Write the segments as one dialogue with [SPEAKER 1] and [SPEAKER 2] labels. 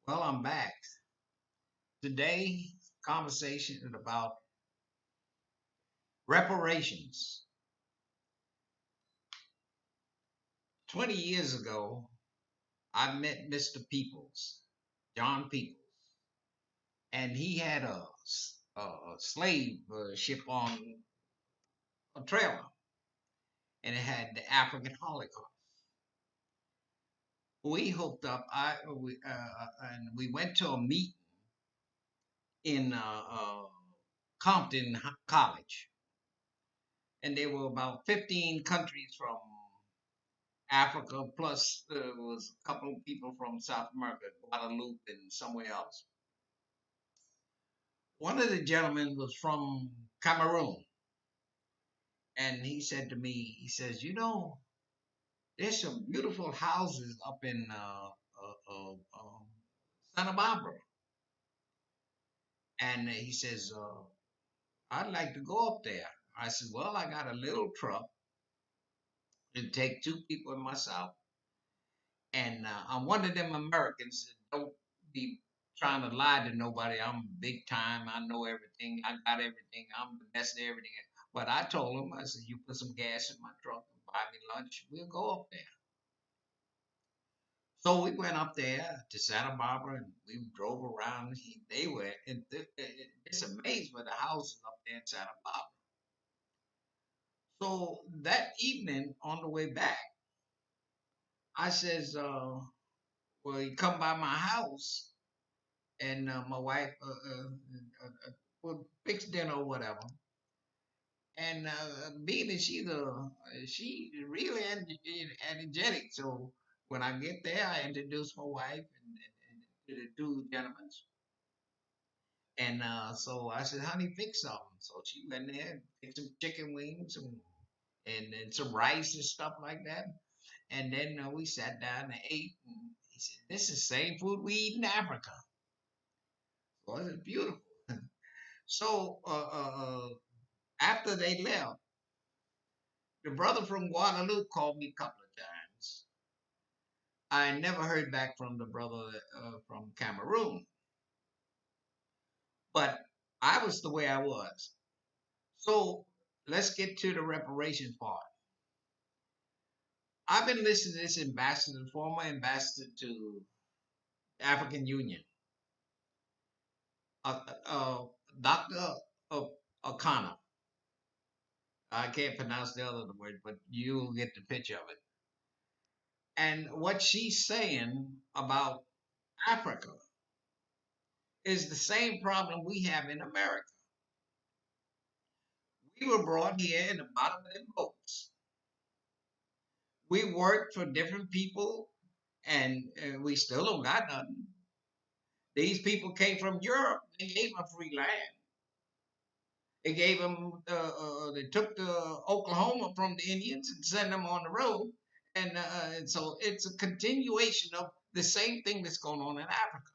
[SPEAKER 1] Well, I'm back. Today, conversation is about reparations. 20 years ago, I met Mr. Peoples, John Peoples, and he had a slave ship on a trailer, and it had the African Holocaust. We hooked up, and we went to a meeting in Compton College, and there were about 15 countries from Africa, plus there was a couple of people from South America, Guadeloupe, and somewhere else. One of the gentlemen was from Cameroon, and he said to me, he says, there's some beautiful houses up in Santa Barbara, and he says, I'd like to go up there. I said, well, I got a little truck to take two people and myself. And I'm one of them Americans that don't be trying to lie to nobody. I'm big time. I know everything. I got everything. I'm the best at everything. But I told him, I said, you put some gas in my truck and buy me lunch. We'll go up there. So we went up there to Santa Barbara and we drove around. They were, it's amazed by the houses up there in Santa Barbara. So that evening on the way back, I says, well, you come by my house and my wife would fix dinner or whatever. And being that she really energetic, so when I get there, I introduce my wife and to the two gentlemen. And so I said, "Honey, fix something." So she went there and fixed some chicken wings and some rice and stuff like that. And then we sat down and ate. And he said, "This is the same food we eat in Africa." Well, it's beautiful. So after they left, the brother from Guadeloupe called me a couple of times. I never heard back from the brother from Cameroon, but I was the way I was. So let's get to the reparation part. I've been listening to this ambassador, former ambassador to the African Union, uh, uh, Dr. O'Connor. I can't pronounce the other word, but you'll get the picture of it. And what she's saying about Africa is the same problem we have in America. We were brought here in the bottom of them boats. We worked for different people, and we still don't got nothing. These people came from Europe. They gave them free land. They gave them. They took the Oklahoma from the Indians and sent them on the road, and so it's a continuation of the same thing that's going on in Africa.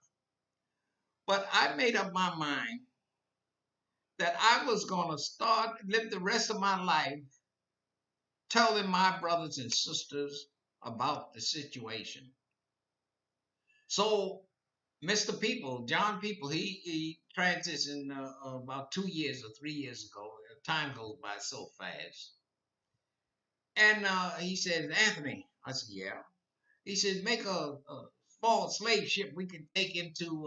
[SPEAKER 1] But I made up my mind that I was going to start live the rest of my life telling my brothers and sisters about the situation. So Mr. People, John People, he transitioned about 2 years or 3 years ago. Time goes by so fast. And he said, Anthony, I said, yeah. He said, make a small slave ship we can take into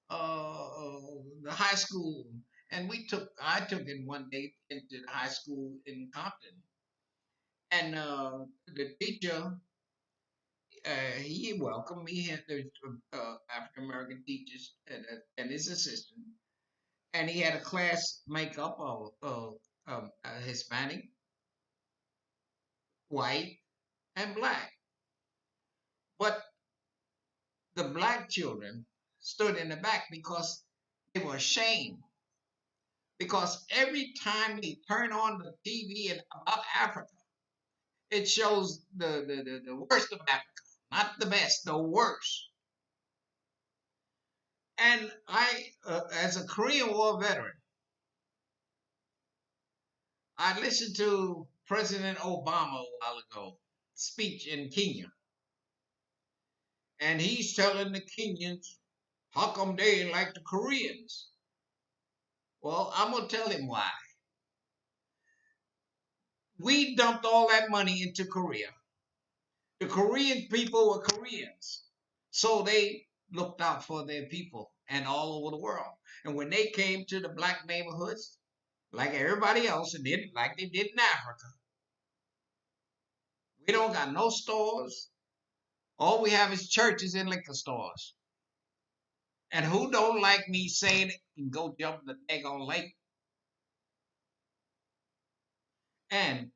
[SPEAKER 1] the high school. And I took it one day into the high school in Compton. And the teacher, he welcomed me. He had the African American teachers and his assistant. And he had a class makeup of Hispanic, white, and black. But the black children stood in the back because they were ashamed. Because every time they turn on the TV and about Africa, it shows the worst of Africa, not the best, the worst. And I, as a Korean War veteran, I listened to President Obama a while ago speech in Kenya, and he's telling the Kenyans how come they ain't like the Koreans. Well, I'm gonna tell him why. We dumped all that money into Korea. The Korean people were Koreans, so they looked out for their people and all over the world. And when they came to the black neighborhoods, like everybody else, and did like they did in Africa, we don't got no stores. All we have is churches and liquor stores. And who don't like me saying it can go jump in the daggone lake? And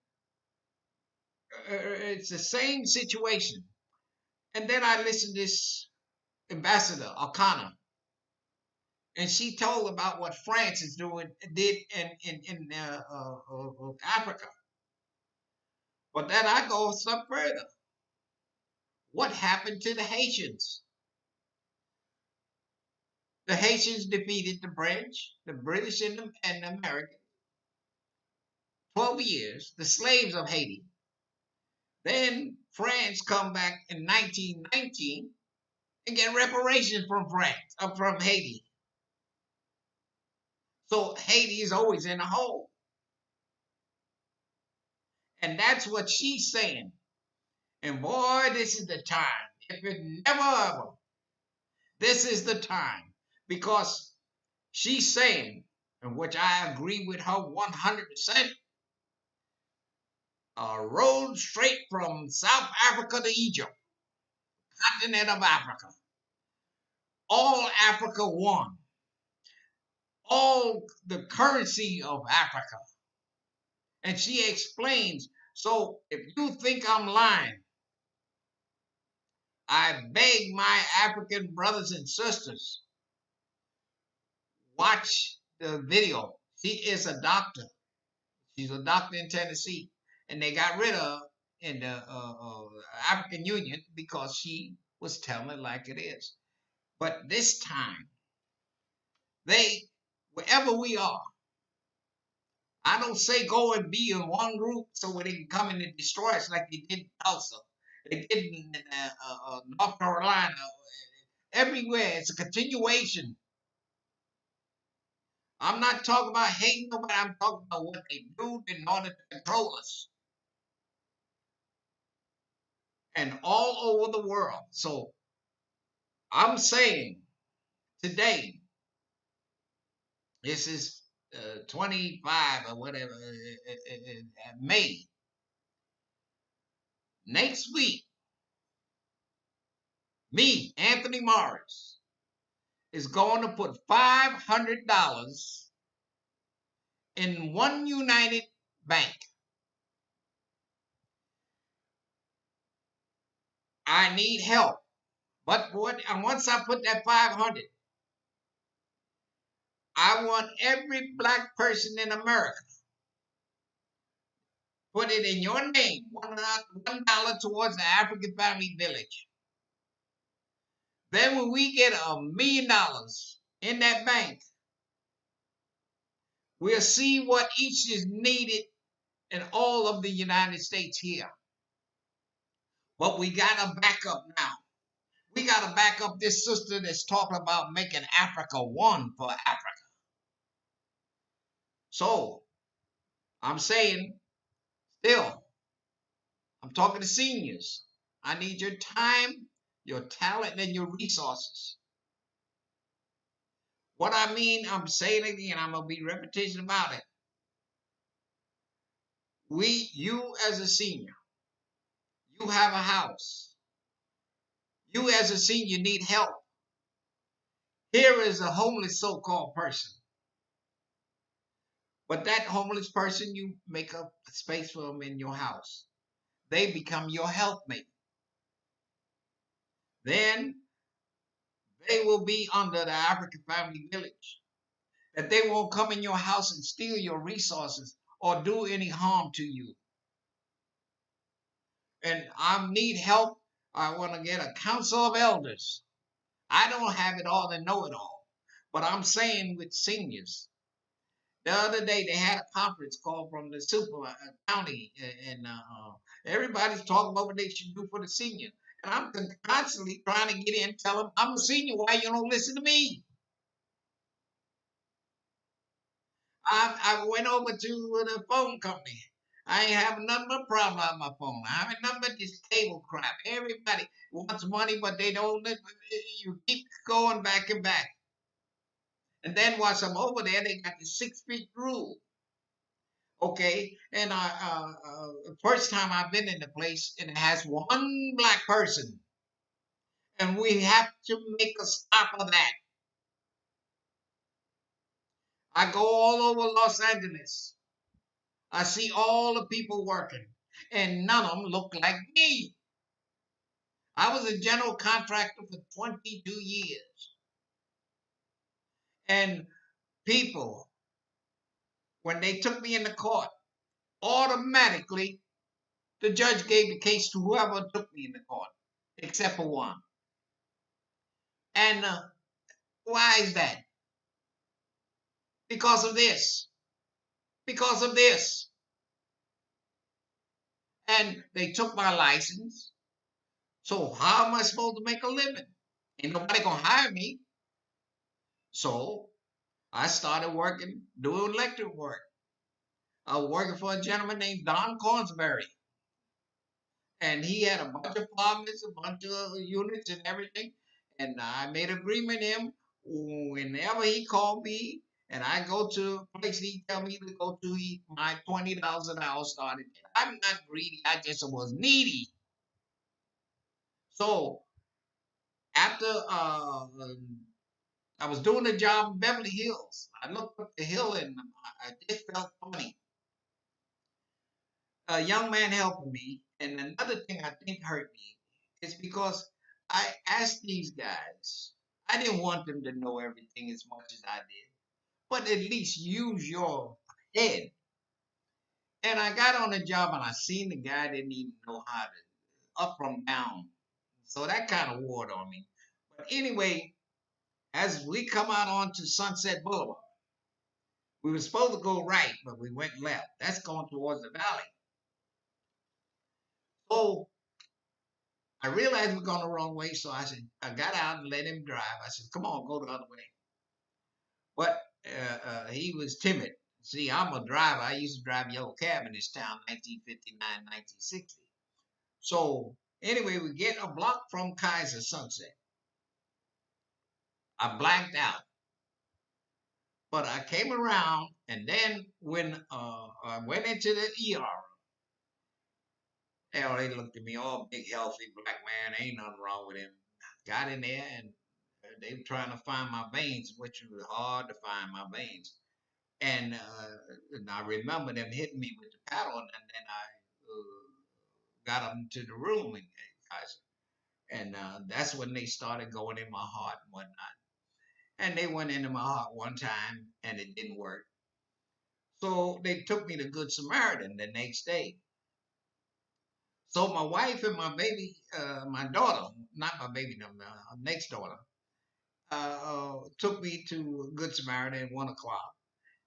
[SPEAKER 1] it's the same situation. And then I listened to this ambassador, Akana, and she told about what France is doing, did in Africa. But then I go a step further. What happened to the Haitians? The Haitians defeated the French, the British, and the Americans. 12 years, the slaves of Haiti. Then France come back in 1919 and get reparations from France, from Haiti. So Haiti is always in a hole. And that's what she's saying. And boy, this is the time. If it never ever, this is the time. Because she's saying, and which I agree with her 100%, a road straight from South Africa to Egypt, continent of Africa. All Africa one. All the currency of Africa. And she explains, so if you think I'm lying, I beg my African brothers and sisters, watch the video. She is a doctor. She's a doctor in Tennessee. And they got rid of her in the African Union because she was telling it like it is. But this time, wherever we are, I don't say go and be in one group so they can come in and destroy us like they did in Tulsa. They did in North Carolina. Everywhere, it's a continuation. I'm not talking about hating nobody. I'm talking about what they do in order to control us. And all over the world. So I'm saying today, this is 25 or whatever, May. Next week, me, Anthony Morris, is going to put $500 in One United Bank. I need help. But once I put that 500, I want every black person in America put it in your name, $1 towards the African Family Village. Then when we get $1 million in that bank, we'll see what each is needed in all of the United States here. But we got to back up now. We got to back up this sister that's talking about making Africa one for Africa. So, I'm saying, still, I'm talking to seniors. I need your time, your talent, and your resources. What I mean, I'm saying it again, I'm going to be repetition about it. You as a senior, you have a house. You as a senior need help. Here is a homeless so-called person. But that homeless person, you make a space for them in your house. They become your helpmate. Then They will be under the African Family Village. That they won't come in your house and steal your resources or do any harm to you. And I need help. I want to get a council of elders. I don't have it all and know it all. But I'm saying with seniors, the other day they had a conference call from the super county, and everybody's talking about what they should do for the senior. And I'm constantly trying to get in, tell them I'm a senior. Why you don't listen to me? I went over to the phone company. I ain't having nothing but problem on my phone. I having nothing but this cable crap. Everybody wants money, but they don't. You keep going back and back. And then once I'm over there, they got the 6 feet rule. Okay, and first time I've been in the place, and it has one black person, and we have to make a stop of that. I go all over Los Angeles. I see all the people working, and none of them look like me. I was a general contractor for 22 years, and people, when they took me into court, automatically the judge gave the case to whoever took me into court, except for one. And why is that? Because of this. Because of this. And they took my license. So how am I supposed to make a living? Ain't nobody gonna hire me. So I started working, doing electric work. I was working for a gentleman named Don Cornsberry. And he had a bunch of apartments, a bunch of units and everything. And I made an agreement with him. Whenever he called me and I go to a place he tell me to go to, my $20 an hour started. I'm not greedy. I just was needy. So after I was doing a job in Beverly Hills, I looked up the hill and I just felt funny. A young man helping me, and another thing I think hurt me is because I asked these guys. I didn't want them to know everything as much as I did, but at least use your head. And I got on the job and I seen the guy didn't even know how to up from down. So that kind of wore on me. But anyway, as we come out onto Sunset Boulevard, we were supposed to go right, but we went left. That's going towards the valley. So I realized we're going the wrong way. So I said, I got out and let him drive. I said, come on, go the other way. But he was timid. See, I'm a driver. I used to drive yellow cab in this town, 1959, 1960. So anyway, we get a block from Kaiser Sunset. I blanked out. But I came around, and then when I went into the ER, hell, they looked at me, all big, healthy black man, ain't nothing wrong with him. Got in there, and they were trying to find my veins, which was hard to find my veins. And I remember them hitting me with the paddle, and then I got them to the room, and that's when they started going in my heart and whatnot. And they went into my heart one time, and it didn't work. So they took me to Good Samaritan the next day. So my wife and my baby, my daughter, not my baby, no, my next daughter, took me to Good Samaritan at 1 o'clock.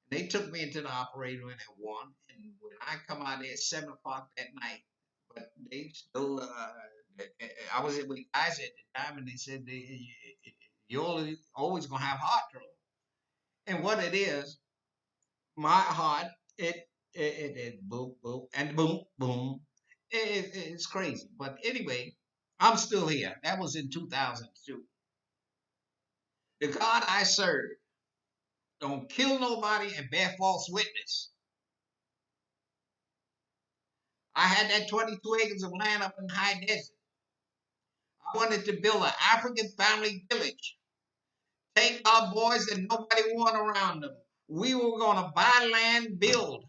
[SPEAKER 1] They took me into the operating room at 1, and when I come out there at 7 o'clock that night, but they still, I was with guys at the time, and they said you're always gonna have heart trouble. And what it is, my heart, it boom, boom, and boom, boom. It's crazy. But anyway, I'm still here. That was in 2002. The God I serve don't kill nobody and bear false witness. I had that 22 acres of land up in high desert. I wanted to build an African family village. Take our boys that nobody want around them. We were going to buy land, build.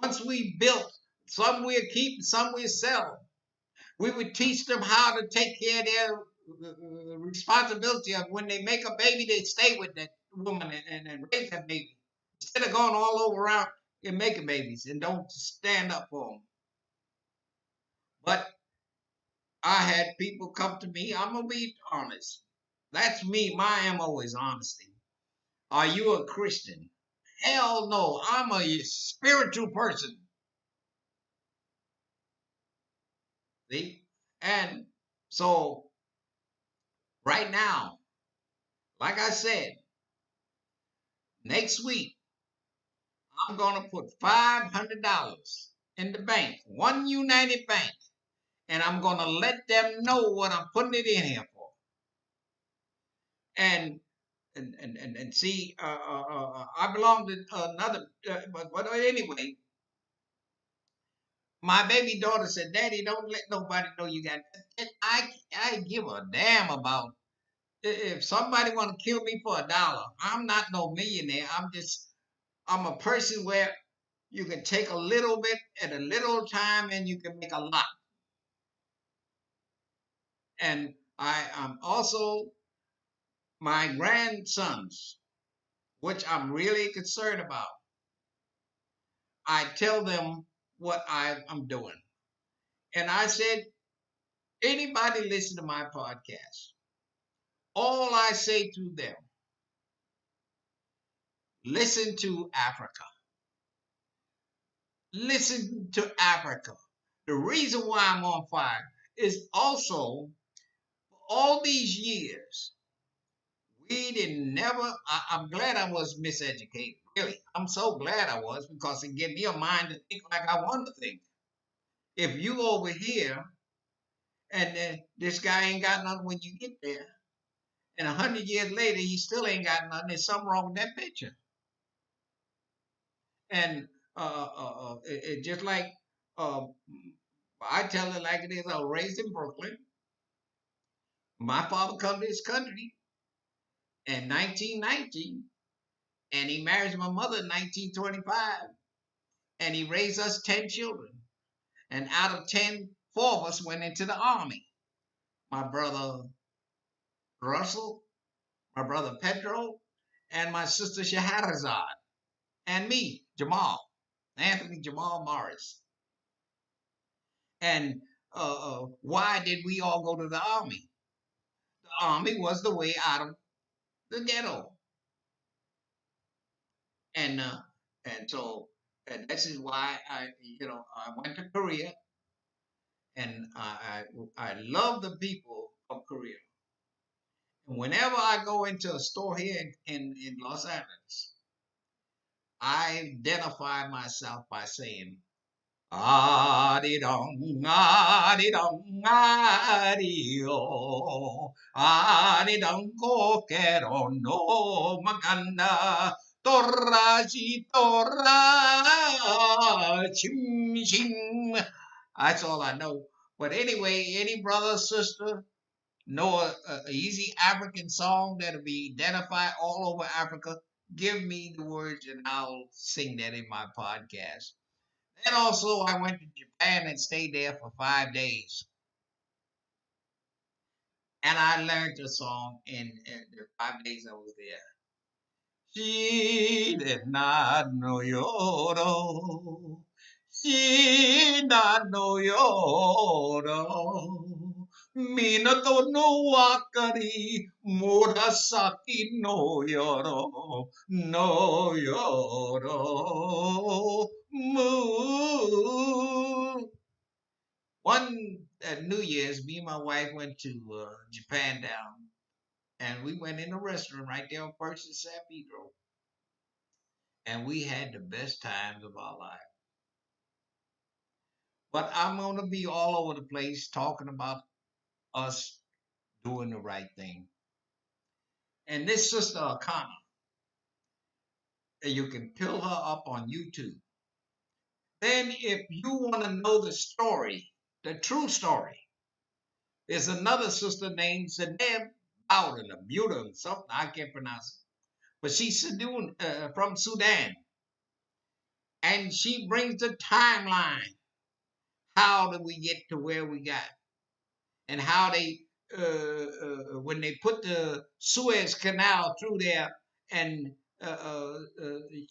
[SPEAKER 1] Once we built, some we'll keep, some we'll sell. We would teach them how to take care of their responsibility of when they make a baby, they stay with that woman and raise that baby instead of going all over around and making babies and don't stand up for them. But I had people come to me. I'm gonna be honest. That's me. My MO is honesty. Are you a Christian? Hell no. I'm a spiritual person. See? And so right now, like I said, next week I'm gonna put $500 in the bank, one United Bank, and I'm gonna let them know what I'm putting it in here for. And and see, I belong to another, but anyway, my baby daughter said, "Daddy, don't let nobody know you got." I give a damn about if somebody want to kill me for $1. I'm not no millionaire. I'm a person where you can take a little bit at a little time and you can make a lot. And I am also my grandsons, which I'm really concerned about. I tell them what I'm doing. And I said, anybody listen to my podcast, all I say to them, listen to Africa. Listen to Africa. The reason why I'm on fire is also all these years, we didn't never, I'm glad I was miseducated. Really. I'm so glad I was because it gave me a mind to think like I want to think. If you over here and this guy ain't got nothing when you get there, and 100 years later he still ain't got nothing, there's something wrong with that picture. And it just like uh, I tell it like it is. I was raised in Brooklyn. My father come to this country in 1919, and he marries my mother in 1925, and he raised us 10 children. And out of 10, 4 of us went into the army. My brother Russell, my brother Pedro, and my sister Shahrazad, and me, Jamal, Anthony Jamal Morris. And why did we all go to the army? The army was the way out of the ghetto. And so and this is why I went to Korea, and I love the people of Korea. And whenever I go into a store here in Los Angeles, I identify myself by saying Adi dong, adi dong, adi o, adi dong kokero no maganda, toraji tora chim chim. That's all I know. But anyway, any brother, sister, know a easy African song that'll be identified all over Africa, give me the words and I'll sing that in my podcast. And also, I went to Japan and stayed there for 5 days. And I learned the song in the 5 days I was there. She did not know Yoro. She not know Yoro. Minato no wakari, Murasaki no Yoro, no Yoro. Moo. One New Year's, me and my wife went to Japan down, and we went in a restaurant right there on First and San Pedro, and we had the best times of our life. But I'm gonna be all over the place talking about us doing the right thing. And this sister Akana, you can pull her up on YouTube. Then, if you want to know the story, the true story, there's another sister named Zaneb Bowden, a Buddha, something I can't pronounce it. But she's from Sudan. And she brings the timeline. How did we get to where we got? And how they when they put the Suez Canal through there, and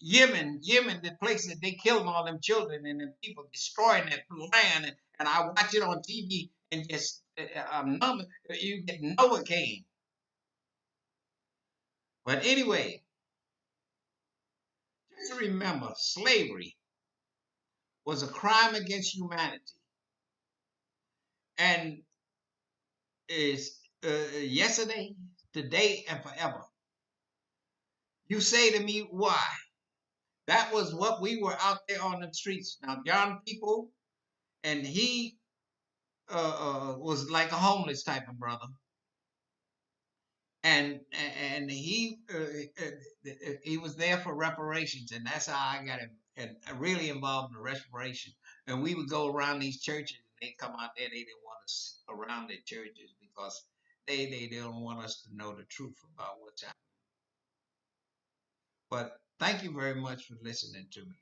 [SPEAKER 1] Yemen, the place that they killed all them children and them people, destroying that land, and I watch it on TV and just you get Novocaine. But anyway, just remember, slavery was a crime against humanity, and is yesterday, today, and forever. You say to me, why? That was what we were out there on the streets. Now, John People, and he was like a homeless type of brother, and he was there for reparations, and that's how I got him and really involved in the reparation. And we would go around these churches, and they come out there. They didn't want us around the churches because they don't want us to know the truth about what's happening. But thank you very much for listening to me.